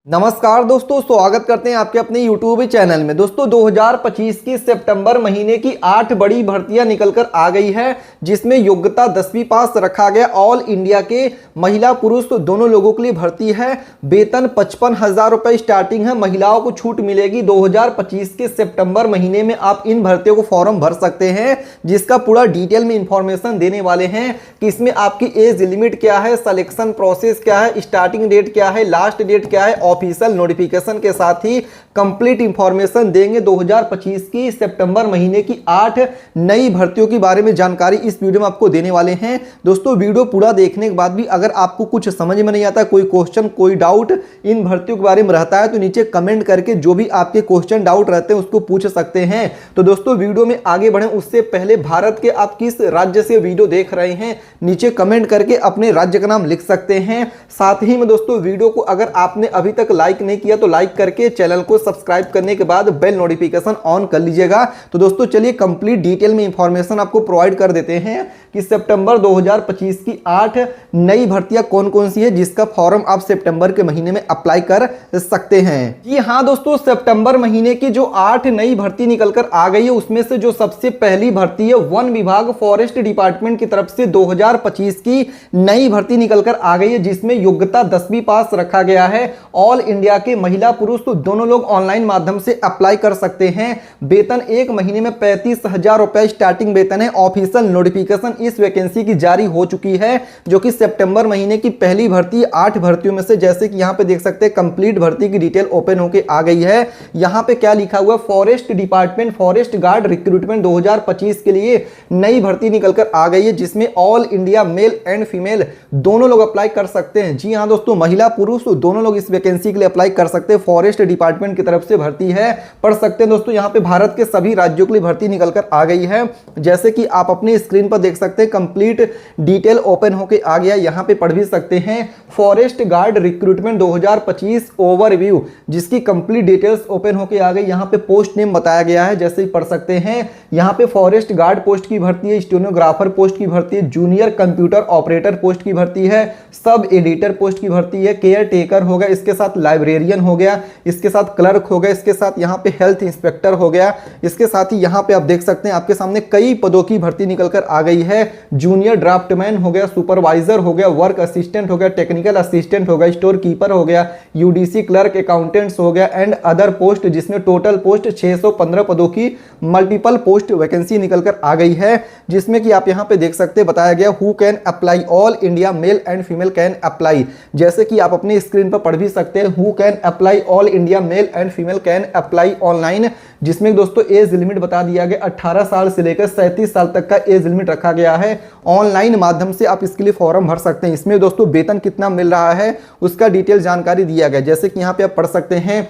नमस्कार दोस्तों, स्वागत करते हैं आपके अपने YouTube चैनल में। दोस्तों 2025 की सितंबर महीने की 8 बड़ी भर्तियां निकलकर आ गई है, जिसमें योग्यता 10वीं पास रखा गया। ऑल इंडिया के महिला पुरुष दोनों लोगों के लिए भर्ती है। वेतन 55,000 रुपए स्टार्टिंग है। महिलाओं को छूट मिलेगी। 2025 के सितंबर महीने में आप इन भर्तियों को फॉर्म भर सकते हैं, जिसका पूरा डिटेल में इंफॉर्मेशन देने वाले हैं कि इसमें आपकी एज लिमिट क्या है, सिलेक्शन प्रोसेस क्या है, स्टार्टिंग डेट क्या है, लास्ट डेट क्या है, ऑफिशियल नोटिफिकेशन के साथ ही कंप्लीट इंफॉर्मेशन देंगे। 2025 की सितंबर महीने की 8 नई भर्तियों के बारे में जानकारी इस वीडियो में आपको देने वाले हैं। दोस्तों वीडियो पूरा देखने के बाद भी अगर आपको कुछ समझ में नहीं आता, कोई क्वेश्चन कोई डाउट इन भर्तियों के बारे में रहता है, तो नीचे कमेंट करके जो भी आपके क्वेश्चन डाउट रहते हैं उसको पूछ सकते हैं। तो दोस्तों वीडियो में आगे बढ़े उससे पहले भारत के आप किस राज्य से वीडियो देख रहे हैं, नीचे कमेंट करके अपने राज्य का नाम लिख सकते हैं। साथ ही में दोस्तों वीडियो को अगर आपने अभी तक लाइक नहीं किया तो लाइक करके चैनल को सब्सक्राइब करने के बाद बेल नोटिफिकेशन ऑन कर लीजिएगा। तो दोस्तों चलिए कंप्लीट डिटेल में इंफॉर्मेशन आपको प्रोवाइड कर देते हैं कि सितंबर 2025 की 8 नई भर्तियां कौन कौन सी है, जिसका फॉर्म आप सितंबर के महीने में अप्लाई कर सकते हैं। जी हाँ दोस्तों, सितंबर महीने की जो 8 नई भर्ती निकलकर आ गई है, उसमें से जो सबसे पहली भर्ती है वन विभाग फॉरेस्ट डिपार्टमेंट की तरफ से 2025 की नई भर्ती निकलकर आ गई है, जिसमें योग्यता 10वीं पास रखा गया है। ऑल इंडिया के महिला पुरुष तो दोनों लोग ऑनलाइन माध्यम से अप्लाई कर सकते हैं। वेतन एक महीने में 35,000 रुपए स्टार्टिंग वेतन है। ऑफिशियल नोटिफिकेशन इस वैकेंसी की जारी हो चुकी है, जो कि सितंबर महीने की पहली भर्ती 8 भर्तियों में से, जैसे कि यहां पे देख सकते हैं कंप्लीट भर्ती की डिटेल ओपन होके आ गई है। यहां पे क्या लिखा हुआ, forest department forest guard recruitment 2025 के लिए नई भर्ती निकलकर आ गई है, जिसमें all India male and female दोनों लोग अप्लाई कर सकते हैं। जी हाँ दोस्तों, महिला पुरुष दोनों लोग इस वैकेंसी के लिए अप्लाई कर सकते हैं। फॉरेस्ट डिपार्टमेंट की तरफ से भर्ती है, पढ़ सकते हैं दोस्तों। यहां पे भारत के सभी राज्यों के लिए भर्ती निकलकर आ गई है, जैसे कि आप अपनी स्क्रीन पर देख सकते हैं। कंप्लीट डिटेल ओपन होके आ गया, यहां पे पढ़ भी सकते हैं। फॉरेस्ट गार्ड रिक्रूटमेंट 2025 ओवरव्यू, जिसकी कंप्लीट डिटेल्स ओपन होके आ गई। यहां पे पोस्ट नेम बताया गया है, जैसे ही पढ़ सकते हैं। यहां पे फॉरेस्ट गार्ड पोस्ट की भर्ती है, स्टेनोग्राफर पोस्ट की भर्ती है, जूनियर कंप्यूटर ऑपरेटर पोस्ट की भर्ती है, सब एडिटर पोस्ट की भर्ती है, केयर टेकर हो गया, इसके साथ लाइब्रेरियन हो गया, इसके साथ क्लर्क हो गया, इसके साथ यहाँ पे हेल्थ इंस्पेक्टर हो गया। इसके साथ ही यहाँ पे आप देख सकते हैं आपके सामने कई पदों की भर्ती निकलकर आ गई है। जूनियर ड्राफ्टमैन हो गया, सुपरवाइजर हो गया, वर्क असिस्टेंट हो गया, टेक्निकल असिस्टेंट हो गया, स्टोर कीपर हो गया, यूडीसी क्लर्क, अकाउंटेंट्स हो गया एंड अदर पोस्ट, जिसमें टोटल पोस्ट 615 पदों की मल्टीपल पोस्ट वैकेंसी निकलकर आ गई है। जिसमें कि आप यहाँ पे देख सकते हैं बताया गया who can apply, all India male and female can apply, जैसे कि आप अपनी स्क्रीन पर पढ़ भी सकते हैं। Who can apply, all India male and female can apply online, जिसमें दोस्तों एज लिमिट बता दिया गया 18 साल से लेकर 37 साल तक का एज लिमिट रखा गया है। ऑनलाइन माध्यम से आप इसके लिए फॉर्म भर सकते हैं। इसमें दोस्तों वेतन कितना मिल रहा है उसका डिटेल जानकारी दिया गया, जैसे कि यहाँ पे आप पढ़ सकते हैं।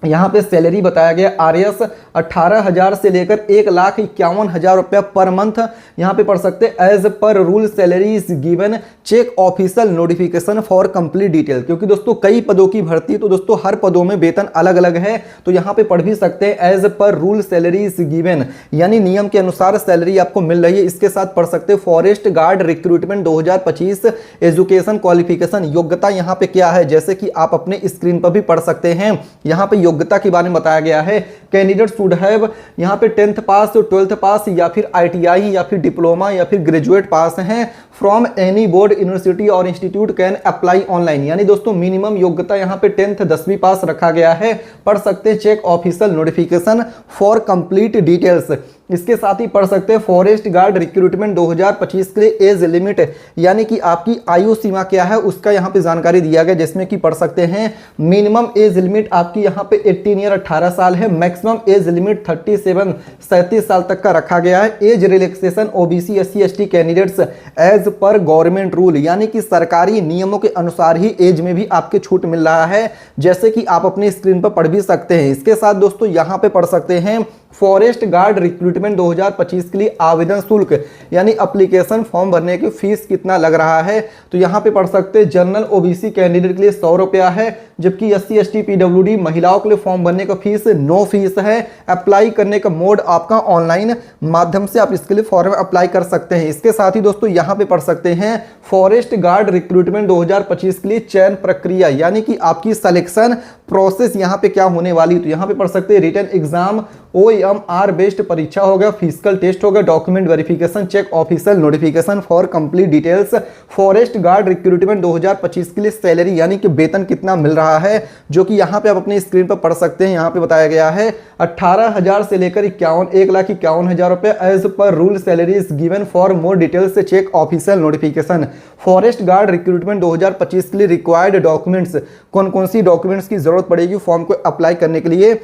यहाँ पे सैलरी बताया गया आरएस 18,000 से लेकर 1,51,000 रुपया पर मंथ। यहाँ पे पढ़ सकते हैं as per rule salary is given, check official notification for complete detail. क्योंकि दोस्तों कई पदों की भर्ती, तो दोस्तों हर पदों में वेतन अलग अलग है, तो यहाँ पे पढ़ भी सकते हैं as per rule salary is given, यानी नियम के अनुसार सैलरी आपको मिल रही है। इसके साथ पढ़ सकते हैं forest guard recruitment 2025 education qualification, योग्यता यहाँ पे क्या है, जैसे कि आप अपने स्क्रीन पर भी पढ़ सकते हैं। यहाँ पे योग्यता के बारे में बताया गया है। कैंडिडेट शुड हैव, यहाँ पे 10th पास, 12th पास या फिर ITI या फिर डिप्लोमा या फिर ग्रेजुएट पास हैं फ्रॉम एनी बोर्ड यूनिवर्सिटी और इंस्टीट्यूट कैन अप्लाई ऑनलाइन, यानी दोस्तों मिनिमम योग्यता यहाँ पे 10th 10वीं पास रखा गया है। पढ़ सकते हैं check official notification for complete details. इसके साथ ही पढ़ सकते हैं फॉरेस्ट गार्ड रिक्रूटमेंट 2025 के लिए एज लिमिट, यानी कि आपकी आयु सीमा क्या है उसका यहाँ पे जानकारी दिया गया, जिसमें कि पढ़ सकते हैं मिनिमम एज लिमिट आपकी यहाँ पे 18 ईयर 18 साल है, मैक्सिमम एज लिमिट 37 37 साल तक का रखा गया है। Age relaxation OBC SC ST candidates as per government rule, यानी कि सरकारी नियमों के अनुसार ही एज में भी आपके छूट मिल रहा है, जैसे कि आप अपनी स्क्रीन पर पढ़ भी सकते हैं। इसके साथ दोस्तों यहाँ पे पढ़ सकते हैं फॉरेस्ट गार्ड रिक्रूटमेंट 2025 के लिए आवेदन शुल्क, यानी एप्लीकेशन फॉर्म भरने की फीस कितना लग रहा है, तो यहाँ पे पढ़ सकते हैं जनरल ओबीसी कैंडिडेट के लिए 100 रुपया है, जबकि SC ST PWD महिलाओं के लिए फॉर्म भरने का फीस नो फीस है। अप्लाई करने का मोड आपका ऑनलाइन माध्यम से आप इसके लिए फॉर्म अप्लाई कर सकते हैं। इसके साथ ही दोस्तों यहाँ पे पढ़ सकते हैं फॉरेस्ट गार्ड रिक्रूटमेंट 2025 के लिए चयन प्रक्रिया, यानी कि आपकी सिलेक्शन प्रोसेस यहाँ पे क्या होने वाली। तो यहाँ पे पढ़ सकते हैं रिटन एग्जाम OMR बेस्ड परीक्षा होगा, फिजिकल टेस्ट होगा, document verification check, official notification for complete details. Forest guard recruitment 2025 के लिए सैलरी यानी कि वेतन कितना मिल रहा है, जो कि यहाँ पे आप अपनी स्क्रीन पर पढ़ सकते हैं। यहाँ पे बताया गया है 18,000 से लेकर 1,51,000 रुपए as per rule salary is given. For more details check official notification. Forest guard recruitment 2025 के लिए रिक्वायर्ड डॉक्यूमेंट्स, कौन कौन सी डॉक्यूमेंट्स की जरूरत पड़ेगी फॉर्म को अप्लाई करने के लिए,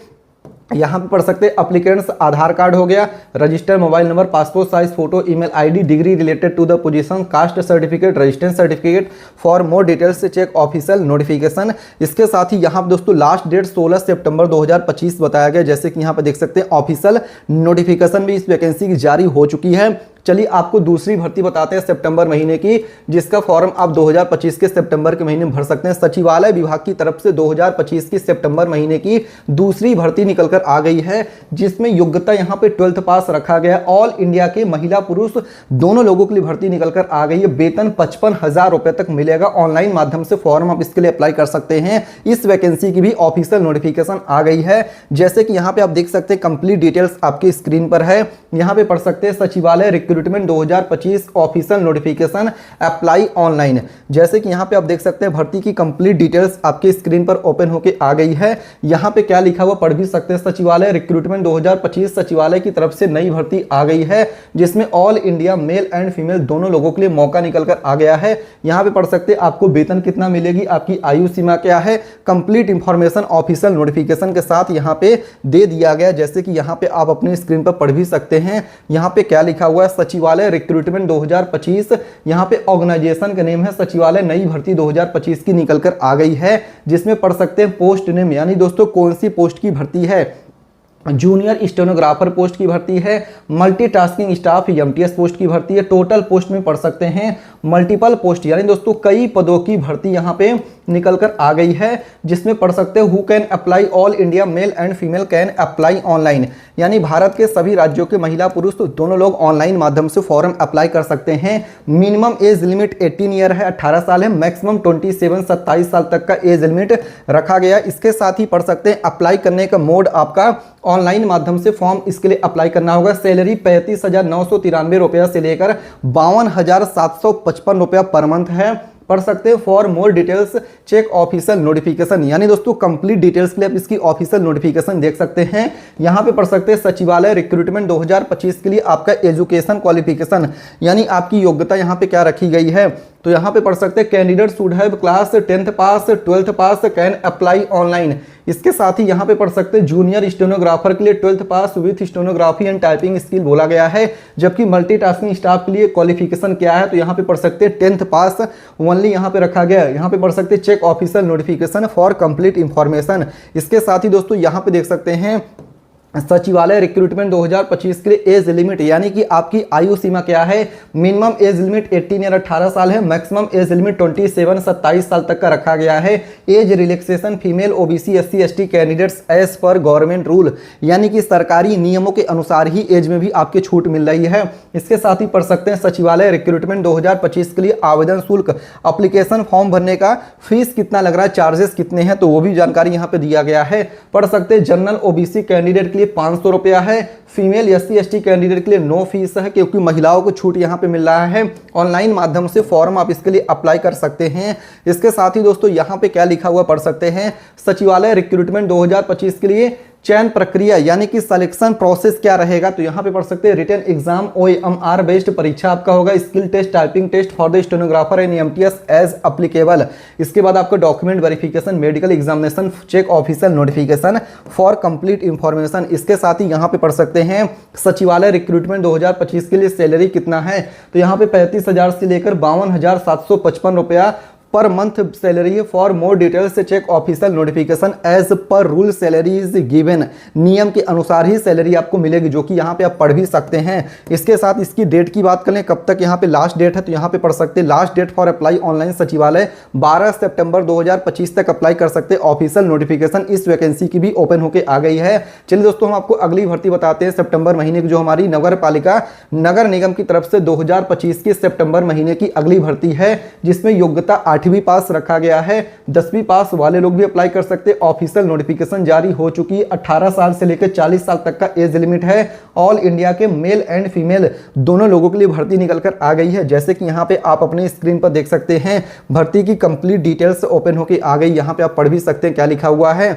यहाँ पे पढ़ सकते हैं अप्लीकेंट्स आधार कार्ड हो गया, registered mobile number, passport size photo, email ID, degree related to the position, caste certificate, registration certificate. For more details से चेक ऑफिशियल नोटिफिकेशन। इसके साथ ही यहाँ पे दोस्तों लास्ट डेट 16 सितंबर 2025 बताया गया। जैसे कि यहाँ पे देख सकते हैं ऑफिशियल नोटिफिकेशन भी इस वैकेंसी की जारी हो चुकी है। चलिए आपको दूसरी भर्ती बताते हैं सितंबर महीने की, जिसका फॉर्म आप 2025 के सितंबर के महीने में भर सकते हैं। सचिवालय विभाग की तरफ से 2025 की सितंबर महीने की दूसरी भर्ती निकलकर आ गई है, जिसमें योग्यता यहाँ पे 12th पास रखा गया। ऑल इंडिया के महिला पुरुष दोनों लोगों के लिए भर्ती निकलकर आ गई है। वेतन 55,000 रुपए तक मिलेगा। ऑनलाइन माध्यम से फॉर्म आप इसके लिए अप्लाई कर सकते हैं। इस वैकेंसी की भी ऑफिशियल नोटिफिकेशन आ गई है। जैसे कि यहाँ पे आप देख सकते हैं कंप्लीट डिटेल्स आपकी स्क्रीन पर है। यहाँ पे पढ़ सकते हैं सचिवालय recruitment 2025 official notification apply online. जैसे कि यहाँ पे आप देख सकते हैं भर्ती की कंप्लीट डिटेल्स आपके स्क्रीन पर ओपन होके आ गई है। यहाँ पे क्या लिखा हुआ पढ़ भी सकते हैं। सचिवालय रिक्रूटमेंट 2025 सचिवालय की तरफ से नई भर्ती आ गई है, जिसमें all India male and female दोनों लोगों के लिए मौका निकल कर आ गया है। यहाँ पे पढ़ सकते हैं आपको वेतन कितना मिलेगी, आपकी आयु सीमा क्या है, कंप्लीट इंफॉर्मेशन ऑफिशियल नोटिफिकेशन के साथ यहाँ पे दे दिया गया। जैसे कि यहाँ पे आप अपनी स्क्रीन पर पढ़ भी सकते हैं। यहाँ पे क्या लिखा हुआ है, सचिवालय रिक्रूटमेंट 2025। यहाँ पे ऑर्गेनाइजेशन का नेम है सचिवालय नई भर्ती 2025 की निकल कर आ गई है, जिसमें पढ़ सकते हैं पोस्ट नेम, यानी दोस्तों कौन सी पोस्ट की भर्ती है। जूनियर स्टेनोग्राफर पोस्ट की भर्ती है, मल्टीटास्किंग स्टाफ MTS पोस्ट की भर्ती है। टोटल पोस्ट में पढ़ सकते हैं मल्टीपल पोस्ट, यानी दोस्तों कई पदों की भर्ती यहाँ पे निकल कर आ गई है, जिसमें पढ़ सकते हैं who can apply. All India male and female can apply online, यानी भारत के सभी राज्यों के महिला पुरुष तो दोनों लोग ऑनलाइन माध्यम से फॉर्म अप्लाई कर सकते हैं। मिनिमम एज लिमिट 18 ईयर है, 18 साल है। मैक्सिमम 27 साल तक का एज लिमिट रखा गया। इसके साथ ही पढ़ सकते हैं अप्लाई करने का मोड आपका ऑनलाइन माध्यम से फॉर्म इसके लिए अप्लाई करना होगा। सैलरी 35,993 रुपया से लेकर 52,755 रुपया पर मंथ है। पढ़ सकते हैं for more details check official notification, यानी दोस्तों कंप्लीट डिटेल्स के लिए आप इसकी ऑफिशियल नोटिफिकेशन देख सकते हैं। यहां पे पढ़ सकते हैं सचिवालय रिक्रूटमेंट 2025 के लिए आपका एजुकेशन क्वालिफिकेशन, यानी आपकी योग्यता यहां पे क्या रखी गई है। तो यहां पे पढ़ सकते हैं candidate should have class 10th pass 12th pass can apply online. इसके साथ ही यहां पे पढ़ सकते हैं जूनियर स्टेनोग्राफर के लिए 12th pass with stenography and typing skill बोला गया है। जबकि मल्टीटास्किंग स्टाफ के लिए क्वालिफिकेशन क्या है, तो यहां पे पढ़ सकते हैं 10th पास ओनली यहां पे रखा गया है। यहां पे पढ़ सकते हैं check official notification for complete information. इसके साथ ही दोस्तों यहां पे देख सकते हैं सचिवालय रिक्रूटमेंट 2025 के लिए एज लिमिट, यानी कि आपकी आयु सीमा क्या है। मिनिमम एज लिमिट 18 या 18 साल है। मैक्सिमम एज लिमिट 27 साल तक का रखा गया है। Age relaxation female OBC SC ST candidates as per government rule, यानी कि सरकारी नियमों के अनुसार ही एज में भी आपकी छूट मिल रही है। इसके साथ ही पढ़ सकते हैं सचिवालय रिक्रूटमेंट 2025 के लिए आवेदन शुल्क, एप्लीकेशन फॉर्म भरने का फीस कितना लग रहा है, चार्जेस कितने हैं, तो वो भी जानकारी यहाँ पे दिया गया है। पढ़ सकते हैं जनरल OBC कैंडिडेट के लिए 500 रुपया है। फीमेल SC ST कैंडिडेट के लिए नो फीस है, क्योंकि महिलाओं को छूट यहाँ पे मिल रहा है। ऑनलाइन माध्यम से फॉर्म आप इसके लिए अप्लाई कर सकते हैं। इसके साथ ही दोस्तों यहाँ पे क्या लिखा हुआ पढ़ सकते हैं सचिवालय रिक्रूटमेंट 2025 के लिए चयन प्रक्रिया, यानी कि सिलेक्शन प्रोसेस क्या रहेगा। तो यहाँ पे पढ़ सकते हैं रिटन एग्जाम OMR बेस्ड परीक्षा आपका होगा। Skill test typing test for the stenographer and MTS as applicable. इसके बाद आपका document verification, medical examination, check official notification for complete information. इसके साथ ही यहाँ पे पढ़ सकते हैं सचिवालय रिक्रूटमेंट 2025 के लिए सैलरी कितना है। तो यहाँ पे 35,000 से लेकर 52,755 रुपया पर मंथ सैलरी है। For more details check official notification as per rule salary is given. नियम के अनुसार ही सैलरी आपको मिलेगी, जो कि यहाँ पे आप पढ़ भी सकते हैं। इसके साथ इसकी डेट की बात करें, कब तक यहाँ पे लास्ट डेट है, तो यहाँ पे पढ़ सकते हैं last date for apply online सचिवालय 12 सितंबर 2025 तक अप्लाई कर सकते हैं। ऑफिशियल नोटिफिकेशन इस वैकेंसी की भी ओपन होकर आ गई है। चलिए दोस्तों, हम आपको अगली भर्ती बताते हैं सितंबर महीने की, जो हमारी नगर पालिका नगर निगम की तरफ से 2025 की सितंबर महीने की अगली भर्ती है, जिसमें योग्यता 8वीं पास रखा गया है। 10वीं पास वाले लोग भी अप्लाई कर सकते हैं। ऑफिशियल नोटिफिकेशन जारी हो चुकी है। 18 साल से लेकर 40 साल तक का एज लिमिट है। ऑल इंडिया के मेल एंड फीमेल दोनों लोगों के लिए भर्ती निकल कर आ गई है। जैसे कि यहाँ पे आप अपने स्क्रीन पर देख सकते हैं, भर्ती की कंप्लीट डिटेल्स ओपन होकर आ गई। यहाँ पे आप पढ़ भी सकते हैं क्या लिखा हुआ है।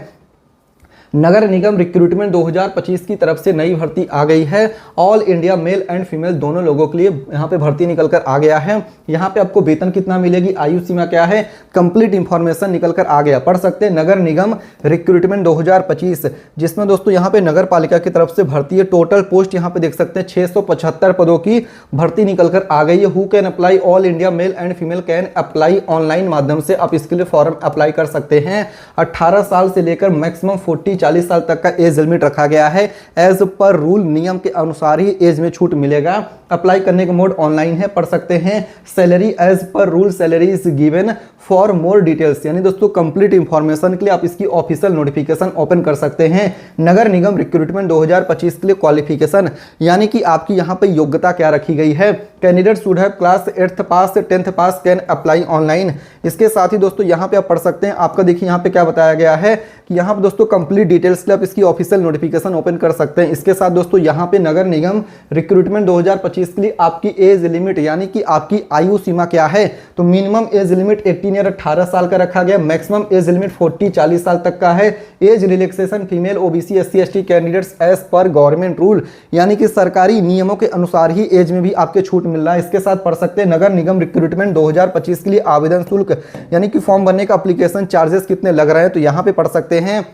नगर निगम रिक्रूटमेंट 2025 की तरफ से नई भर्ती आ गई है। All India male and female दोनों लोगों के लिए यहाँ पे भर्ती निकल कर आ गया है। यहाँ पे आपको वेतन कितना मिलेगी, आयु सीमा क्या है, कंप्लीट इंफॉर्मेशन निकल कर आ गया। पढ़ सकते हैं नगर निगम रिक्रूटमेंट 2025, जिसमें दोस्तों यहाँ पे नगर पालिका की तरफ से भर्ती है। टोटल पोस्ट यहाँ पे देख सकते हैं 675 पदों की भर्ती निकल कर आ गई है। Who can apply, all India male and female can apply. Online माध्यम से आप इसके लिए फॉर्म अप्लाई कर सकते हैं। 18 साल से लेकर मैक्सिमम 40 साल तक का एज लिमिट रखा गया है। एज पर रूल, नियम के अनुसार ही एज में छूट मिलेगा। अप्लाई करने का मोड ऑनलाइन है। पढ़ सकते हैं salary as per rule salary is given. For more details, यानी दोस्तों कंप्लीट इंफॉर्मेशन के लिए आप इसकी ऑफिशियल नोटिफिकेशन ओपन कर सकते हैं। नगर निगम रिक्रूटमेंट 2025 के लिए क्वालिफिकेशन, यानी कि आपकी यहाँ पे योग्यता क्या रखी गई है। Candidate should have class 8th pass, 10th pass, can apply online. इसके साथ ही दोस्तों यहाँ पे आप पढ़ सकते हैं, आपका देखिए यहाँ पे क्या बताया गया है कि यहाँ पे दोस्तों कंप्लीट डिटेल्स के लिए आप इसकी ऑफिशियल नोटिफिकेशन ओपन कर सकते हैं। इसके साथ दोस्तों यहाँ पे नगर निगम रिक्रूटमेंट 2025 के लिए आपकी एज लिमिट, यानी कि आपकी आयु सीमा क्या है, तो मिनिमम एज लिमिट 18 साल का रखा गया। मैक्सिमम एज लिमिट 40 साल तक का है। Age relaxation female, OBC, SC, ST candidates as per government rule, यानी कि सरकारी नियमों के अनुसार ही एज में भी आपके छूट मिल रहा है। इसके साथ पढ़ सकते हैं नगर निगम रिक्रूटमेंट 2025 के लिए आवेदन शुल्क, यानी कि फॉर्म भरने का एप्लीकेशन चार्जेस कितने लग रहे हैं, तो यहाँ पे पढ़ सकते हैं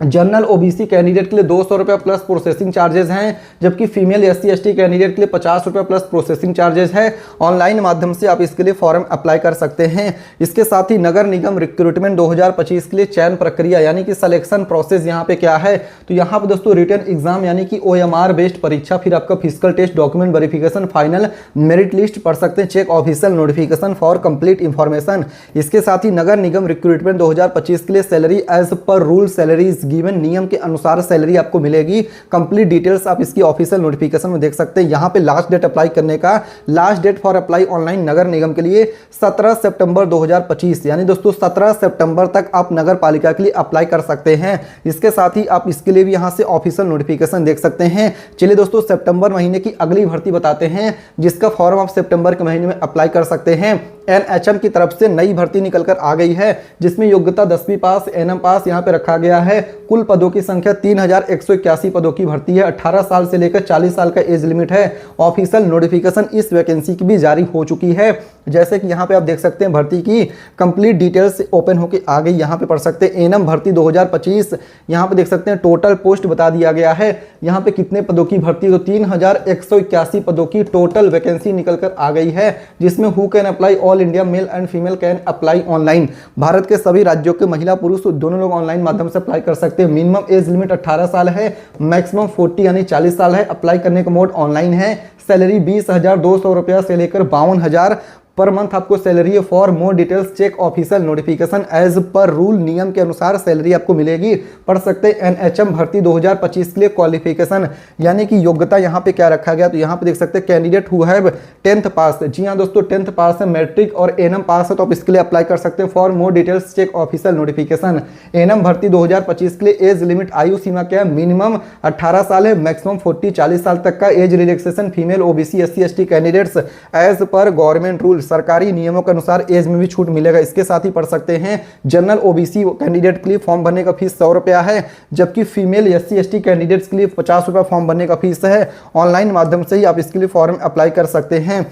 जनरल ओबीसी कैंडिडेट के लिए 200 रुपये प्लस प्रोसेसिंग चार्जेस हैं, जबकि फीमेल एससी एसटी कैंडिडेट के लिए 50 रुपये प्लस प्रोसेसिंग चार्जेस है। ऑनलाइन माध्यम से आप इसके लिए फॉर्म अप्लाई कर सकते हैं। इसके साथ ही नगर निगम रिक्रूटमेंट 2025 के लिए चयन प्रक्रिया, यानी कि सिलेक्शन प्रोसेस यहाँ पे क्या है, तो यहाँ पे दोस्तों रिटन एग्जाम, यानी कि OMR बेस्ड परीक्षा, फिर आपका physical test, document verification, final merit list पढ़ सकते हैं। Check official notification for complete information. इसके साथ ही नगर निगम रिक्रूटमेंट 2025 के लिए salary as per rule salary given, नियम के अनुसार सैलरी आपको मिलेगी। कंप्लीट डिटेल्स आप इसकी ऑफिशियल नोटिफिकेशन में देख सकते हैं। यहां पे लास्ट डेट अप्लाई करने का, last date for apply online नगर निगम के लिए 17 सितंबर 2025, यानी दोस्तों 17 सितंबर तक आप नगर पालिका के लिए अप्लाई कर सकते हैं। इसके साथ ही आप इसके लिए भी यहां से ऑफिशियल नोटिफिकेशन देख सकते हैं। चलिए दोस्तों, सितंबर महीने की अगली भर्ती बताते हैं, जिसका फॉर्म आप सितंबर के महीने में अप्लाई कर सकते हैं। NHM की तरफ से नई भर्ती निकल कर आ गई है, जिसमें योग्यता 10वीं पास, NM पास यहाँ पे रखा गया है। कुल पदों की संख्या 3181 पदों की भर्ती है। 18 साल से लेकर 40 साल का एज लिमिट है। ऑफिशियल नोटिफिकेशन इस वैकेंसी की भी जारी हो चुकी है। जैसे कि यहाँ पे आप देख सकते हैं, भर्ती की कंप्लीट डिटेल्स ओपन होकर आ गई। यहाँ पे पढ़ सकते हैं NM भर्ती 2025, यहाँ पे देख सकते हैं टोटल पोस्ट बता दिया गया है। यहाँ पे कितने पदों की भर्ती, तो 3181 पदों की टोटल वैकेंसी निकल कर आ गई है, जिसमें who can apply, all India male and female can apply online. Bharat के सभी राज्यों के महिला पुरुष दोनों लोग ऑनलाइन माध्यम से अप्लाई कर सकते हैं। मिनिमम एज लिमिट 18 साल है, मैक्सिमम 40 यानी 40 साल है। अप्लाई करने का मोड ऑनलाइन है। सैलरी 20,200 रुपया से लेकर 52,000 पर मंथ आपको सैलरी है। For more details check official notification as per rule, नियम के अनुसार सैलरी आपको मिलेगी। पढ़ सकते हैं NHM भर्ती 2025 के लिए क्वालिफिकेशन, यानी कि योग्यता यहाँ पे क्या रखा गया, तो यहाँ पे देख सकते हैं कैंडिडेट हु हैव 10th पास। जी हाँ दोस्तों, 10th पास है, मैट्रिक और NM पास है, तो आप इसके लिए अप्लाई कर सकते हैं। For more details check official notification. NM भर्ती 2025 के लिए एज लिमिट, आयु सीमा क्या है, मिनिमम 18 साल है, मैक्सिमम 40 साल तक का। Age relaxation female, OBC, SC ST candidates as per government rule, सरकारी नियमों के अनुसार एज में भी छूट मिलेगा। इसके साथ ही पढ़ सकते हैं जनरल ओबीसी कैंडिडेट के लिए फॉर्म भरने का फीस 100 रुपया है, जबकि फीमेल एससी एसटी कैंडिडेट्स के लिए 50 रुपया फॉर्म भरने का फीस है। ऑनलाइन माध्यम से ही आप इसके लिए फॉर्म अप्लाई कर सकते हैं।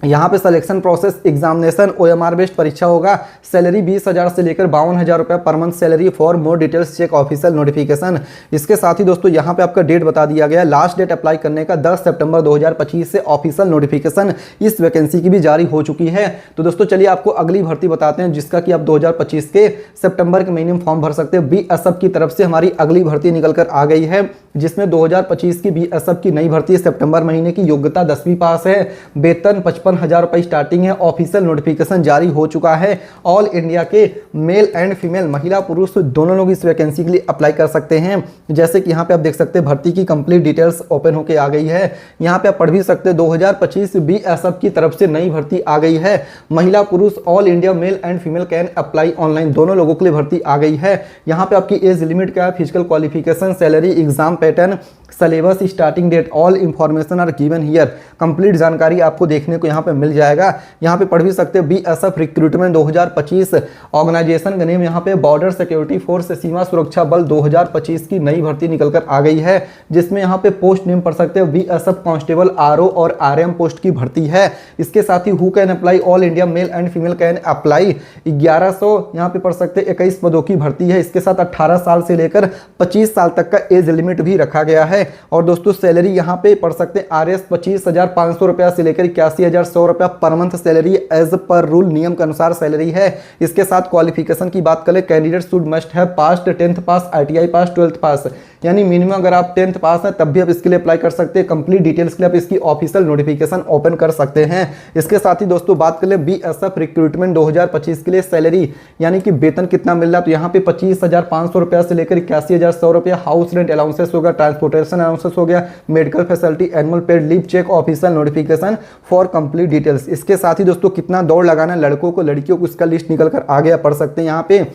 यहाँ पे selection process examination OMR based परीक्षा होगा। सैलरी 20,000 से लेकर 52,000 रुपये per month salary. For more details check official notification. इसके साथ ही दोस्तों यहाँ पे आपका डेट बता दिया गया है, लास्ट डेट अप्लाई करने का 10 सितंबर 2025 से ऑफिशियल नोटिफिकेशन इस वैकेंसी की भी जारी हो चुकी है। तो दोस्तों चलिए आपको अगली भर्ती बताते हैं जिसका कि आप 2025 के सितंबर के महीने में फॉर्म भर सकते हैं। BSF की तरफ से हमारी अगली भर्ती निकल कर आ गई है, जिसमें 2025 की BSF की नई भर्ती सितंबर महीने की। योग्यता 10वीं पास है। वेतन 55,000 रुपये स्टार्टिंग है। ऑफिशियल नोटिफिकेशन जारी हो चुका है। ऑल इंडिया के मेल एंड फीमेल, महिला पुरुष दोनों लोग इस वैकेंसी के लिए अप्लाई कर सकते हैं। जैसे कि यहाँ पे आप देख सकते हैं भर्ती की कंप्लीट डिटेल्स ओपन होके आ गई है। यहाँ पे आप पढ़ भी सकते हैं 2025 BSF की तरफ से नई भर्ती आ गई है। महिला पुरुष all India male and female can apply online, दोनों लोगों के लिए भर्ती आ गई है। यहाँ पे आपकी एज लिमिट क्या है, physical qualification, salary, exam pattern, syllabus, starting date, all information are given here. Complete जानकारी आपको देखने को यहाँ पे मिल जाएगा। यहाँ पे पढ़ भी सकते हैं BSF रिक्रूटमेंट 2025 ऑर्गेनाइजेशन का नेम यहाँ पे बॉर्डर सिक्योरिटी फोर्स, सीमा सुरक्षा बल 2025 की नई भर्ती निकल कर आ गई है, जिसमें यहाँ पे पोस्ट नेम पढ़ सकते हैं BSF कांस्टेबल RO और RM पोस्ट की भर्ती है। इसके साथ he who can apply, all India male and female can apply. 1100 यहाँ पे पढ़ सकते हैं 21 पदों की भर्ती है। इसके साथ 18 साल से लेकर 25 साल तक का एज लिमिट भी रखा गया है। और दोस्तों सैलरी यहाँ पे पढ़ सकते हैं RS 25,500 रुपया से लेकर 81,100 रुपया per month salary as per rule, नियम के अनुसार सैलरी है। इसके साथ क्वालिफिकेशन की बात करें, कैंडिडेट शुड मस्ट है पास्ट 10th पास, ITI पास, 12th पास, यानी मिनिमम अगर आप 10th पास है तब भी आप इसके लिए अप्लाई कर सकते हैं। कंप्लीट डिटेल्स के लिए आप इसकी ऑफिशियल नोटिफिकेशन ओपन कर सकते हैं। इसके साथ ही दोस्तों बात करें BSF रिक्रूटमेंट 2025 के लिए सैलरी यानी कि वेतन कितना मिल रहा है, तो यहाँ पे 25,500 रुपया से लेकर 81,100 रुपया हाउस रेंट अलाउंसेस होगा, ट्रांसपोर्टेशन अलाउंसेस हो गया, medical facility, annual paid leave, check official notification for complete details. इसके साथ ही दोस्तों कितना दौड़ लगाना है लड़कों को लड़कियों को, इसका लिस्ट निकल कर आ गया, पढ़ सकते हैं। यहाँ पे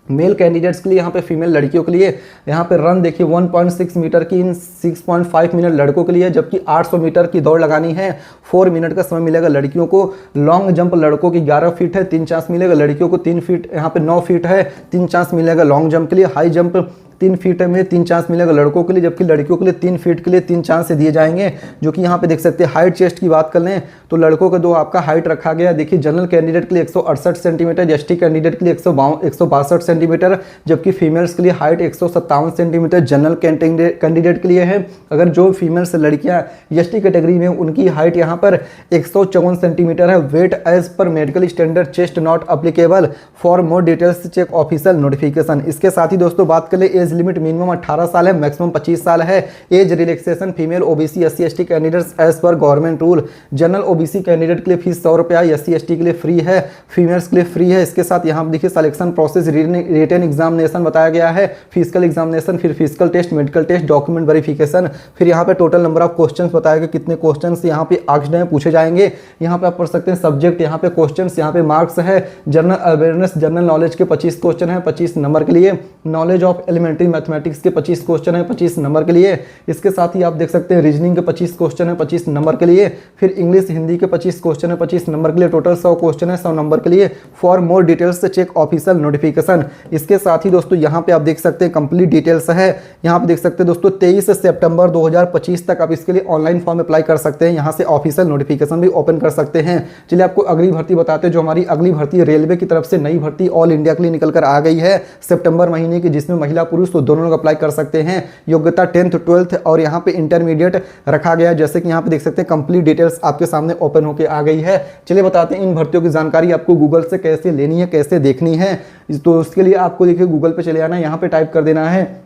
मेल कैंडिडेट्स के लिए, यहाँ पे फीमेल लड़कियों के लिए यहाँ पे रन देखिए 1.6 मीटर की इन 6.5 मिनट लड़कों के लिए, जबकि 800 मीटर की दौड़ लगानी है 4 मिनट का समय मिलेगा लड़कियों को। लॉन्ग जंप लड़कों की 11 फीट है, 3 चांस मिलेगा, लड़कियों को 3 फीट, यहाँ पे 9 फीट है, 3 चांस मिलेगा लॉन्ग जंप के लिए। हाई जंप 3 फीट में 3 चांस मिलेगा लड़कों के लिए, जबकि लड़कियों के लिए 3 फीट के लिए 3 चांस से दिए जाएंगे, जो कि यहाँ पे देख सकते हैं। हाइट चेस्ट की बात कर लें तो लड़कों का 2 आपका हाइट रखा गया, देखिए जनरल कैंडिडेट के लिए 168 सेंटीमीटर, ST कैंडिडेट के लिए 162 सेंटीमीटर, जबकि फीमेल्स के लिए हाइट 157 सेंटीमीटर जनरल कैंडिडेट के लिए है। अगर जो फीमेल्स लड़कियाँ ST कैटेगरी में उनकी हाइट यहाँ पर 154 सेंटीमीटर है। Weight as per medical standard, chest not applicable. For more details check official notification. इसके साथ ही दोस्तों बात कर ले एज लिमिट मिनिमम 18 साल है, मैक्सिमम 25 साल है। Age relaxation female OBC SC ST candidates as per government rule. General OBC candidate के लिए फीस 100 रुपया, SC ST के लिए फ्री है, फीमेल्स के लिए फ्री है। इसके साथ यहाँ देखिए सिलेक्शन प्रोसेस, रिटन एग्जामिनेशन बताया गया है, फिजिकल एग्जामिनेशन, फिर physical test, medical test, document verification, फिर यहाँ पे टोटल नंबर ऑफ क्वेश्चंस बताया गया, कितने क्वेश्चंस यहाँ पे आस्क्ड हैं, पूछे जाएंगे। यहाँ पे आप पढ़ सकते हैं सब्जेक्ट, यहाँ पे क्वेश्चंस, यहाँ पे मार्क्स है। जनरल अवेयरनेस, जनरल नॉलेज के 25 क्वेश्चन है 25 नंबर के लिए। नॉलेज ऑफ एलिमेंट्री मैथमेटिक्स के 25 क्वेश्चन है 25 नंबर के लिए। इसके साथ ही आप देख सकते हैं रीजनिंग के 25 क्वेश्चन है 25 नंबर के लिए। फिर इंग्लिश हिंदी के 25 क्वेश्चन है 25 नंबर के लिए। टोटल 100 क्वेश्चन है 100 नंबर के लिए। For more details check official notification. इसके साथ ही दोस्तों यहाँ पे आप देख सकते हैं कंप्लीट डिटेल्स है। यहाँ पे देख सकते हैं दोस्तों 23 सितंबर 2025 तक आप इसके लिए ऑनलाइन फॉर्म अप्लाई कर सकते हैं। यहाँ से ऑफिशियल नोटिफिकेशन भी ओपन कर सकते हैं। चलिए आपको अगली भर्ती बताते हैं। जो हमारी अगली भर्ती रेलवे की तरफ से नई भर्ती ऑल इंडिया के लिए निकल कर आ गई है सितंबर महीने की, जिसमें महिला पुरुष तो दोनों लोग अप्लाई कर सकते हैं। योग्यता 10th 12th और यहाँ पे इंटरमीडिएट रखा गया है। जैसे कि यहाँ पे देख सकते हैं कंप्लीट डिटेल्स आपके सामने ओपन होके आ गई है। चलिए बताते हैं इन भर्तियों की जानकारी आपको गूगल से कैसे लेनी है, कैसे देखनी है। तो उसके लिए आपको देखिए गूगल पे चले आना है, यहाँ पे टाइप कर देना है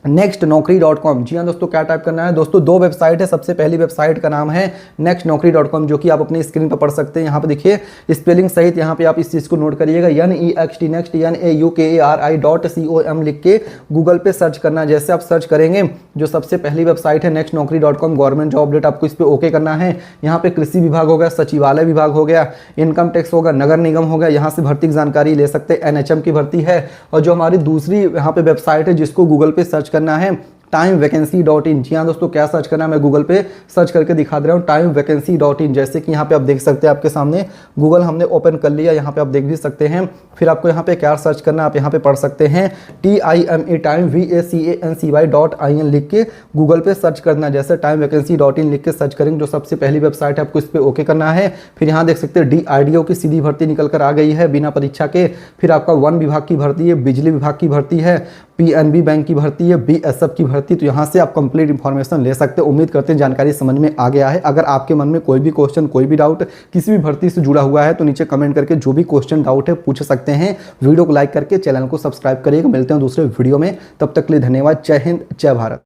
nextnaukri.com। जी हाँ दोस्तों, क्या टाइप करना है दोस्तों, 2 वेबसाइट है। सबसे पहली वेबसाइट का नाम है nextnaukri.com, जो कि आप अपनी स्क्रीन पर पढ़ सकते हैं। यहाँ पे देखिए स्पेलिंग सहित यहाँ पे आप इस चीज़ को नोट करिएगा, NEXT नेक्स्ट NAUKARI.com लिख के गूगल पे सर्च करना। जैसे आप सर्च करेंगे, जो सबसे पहली वेबसाइट है nextnaukri.com, गवर्नमेंट जॉब अपडेट, आपको इस पर ओके करना है। यहाँ पे कृषि विभाग हो गया, सचिवालय विभाग हो गया, इनकम टैक्स होगा, नगर निगम हो गया, यहाँ से भर्ती की जानकारी ले सकते हैं। NHM की भर्ती है। और जो हमारी दूसरी यहाँ पे वेबसाइट है जिसको गूगल पे सर्च करना है, timevaccancy.in। जी हाँ दोस्तों, क्या सर्च करना है मैं गूगल पे सर्च करके दिखा दे रहा हूँ, timevaccancy.in। जैसे कि यहाँ पे आप देख सकते हैं, आपके सामने गूगल हमने ओपन कर लिया, यहाँ पे आप देख भी सकते हैं। फिर आपको यहाँ पे क्या सर्च करना है, आप यहाँ पे पढ़ सकते हैं TIME timevaccancy.in लिख के गूगल पे सर्च करना है। जैसे timevaccancy.in लिख के सर्च करेंगे, जो सबसे पहली वेबसाइट है, आपको इस पे ओके करना है। फिर यहाँ देख सकते हैं DRDO की सीधी भर्ती निकल कर आ गई है बिना परीक्षा के। फिर आपका वन विभाग की भर्ती है, बिजली विभाग की भर्ती है, PNB बैंक की भर्ती है, BSF की भर्ती। तो यहाँ से आप कंप्लीट इन्फॉर्मेशन ले सकते हैं। उम्मीद करते हैं जानकारी समझ में आ गया है। अगर आपके मन में कोई भी क्वेश्चन, कोई भी डाउट किसी भी भर्ती से जुड़ा हुआ है तो नीचे कमेंट करके जो भी क्वेश्चन डाउट है पूछ सकते हैं। वीडियो को लाइक करके चैनल को सब्सक्राइब करिएगा। मिलते हैं दूसरे वीडियो में, तब तक के लिए धन्यवाद। जय हिंद, जय भारत।